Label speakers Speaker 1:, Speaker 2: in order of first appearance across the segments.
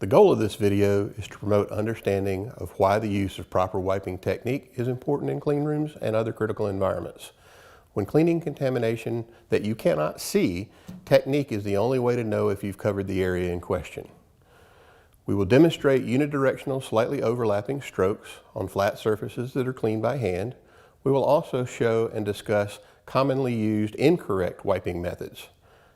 Speaker 1: The goal of this video is to promote understanding of why the use of proper wiping technique is important in clean rooms and other critical environments. When cleaning contamination that you cannot see, technique is the only way to know if you've covered the area in question. We will demonstrate unidirectional, slightly overlapping strokes on flat surfaces that are cleaned by hand. We will also show and discuss commonly used incorrect wiping methods.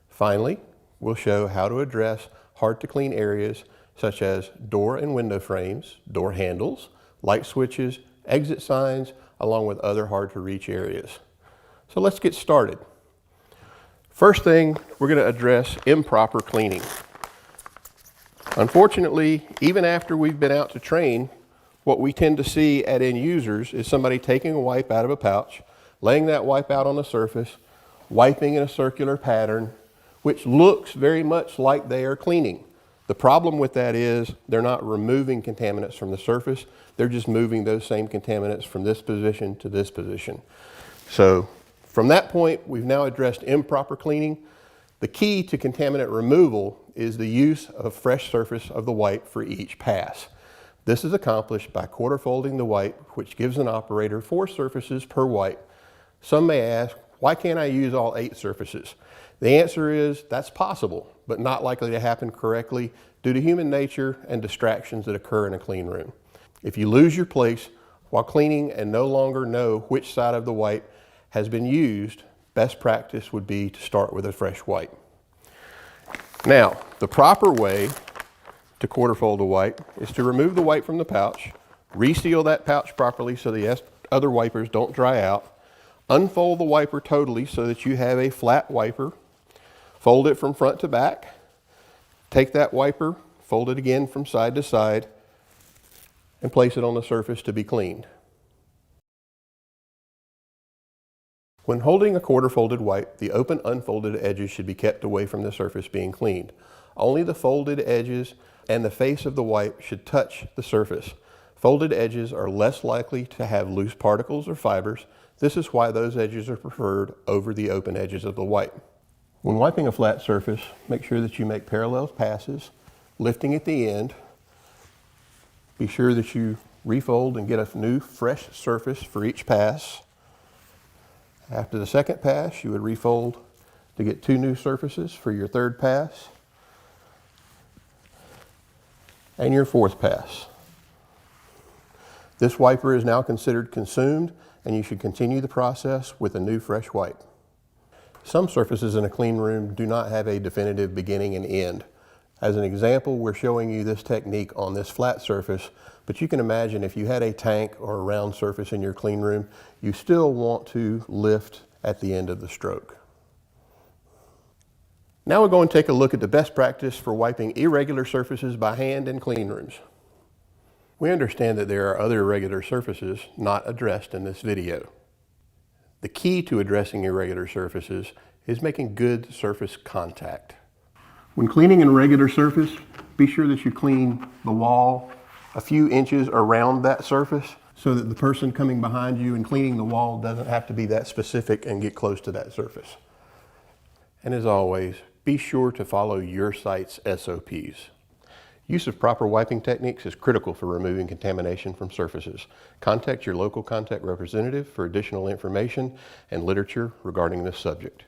Speaker 1: Finally, we'll show how to address hard to clean areas such as door and window frames, door handles, light switches, exit signs, along with other hard to reach areas. So let's get started. First thing, we're going to address improper cleaning. Unfortunately, even after we've been out to train, what we tend to see at end users is somebody taking a wipe out of a pouch, laying that wipe out on the surface, wiping in a circular pattern, which looks very much like they are cleaning. The problem with that is they're not removing contaminants from the surface, they're just moving those same contaminants from this position to this position. So from that point, we've now addressed improper cleaning. The key to contaminant removal is the use of fresh surface of the wipe for each pass. This is accomplished by quarter folding the wipe, which gives an operator 4 surfaces per wipe. Some may ask, why can't I use all 8 surfaces? The answer is that's possible, but not likely to happen correctly due to human nature and distractions that occur in a clean room. If you lose your place while cleaning and no longer know which side of the wipe has been used, best practice would be to start with a fresh wipe. Now, the proper way to quarter fold a wipe is to remove the wipe from the pouch, reseal that pouch properly so the other wipers don't dry out, unfold the wiper totally so that you have a flat wiper, fold it from front to back, take that wiper, fold it again from side to side, and place it on the surface to be cleaned. When holding a quarter folded wipe, the open unfolded edges should be kept away from the surface being cleaned. Only the folded edges and the face of the wipe should touch the surface. Folded edges are less likely to have loose particles or fibers. This is why those edges are preferred over the open edges of the wipe. When wiping a flat surface, make sure that you make parallel passes, lifting at the end. Be sure that you refold and get a new fresh surface for each pass. After the second pass, you would refold to get 2 new surfaces for your third pass and your fourth pass. This wiper is now considered consumed, and you should continue the process with a new fresh wipe. Some surfaces in a clean room do not have a definitive beginning and end. As an example, we're showing you this technique on this flat surface, but you can imagine if you had a tank or a round surface in your clean room, you still want to lift at the end of the stroke. Now we're going to take a look at the best practice for wiping irregular surfaces by hand in clean rooms. We understand that there are other irregular surfaces not addressed in this video. The key to addressing irregular surfaces is making good surface contact. When cleaning an irregular surface, be sure that you clean the wall a few inches around that surface so that the person coming behind you and cleaning the wall doesn't have to be that specific and get close to that surface. And as always, be sure to follow your site's SOPs. Use of proper wiping techniques is critical for removing contamination from surfaces. Contact your local contact representative for additional information and literature regarding this subject.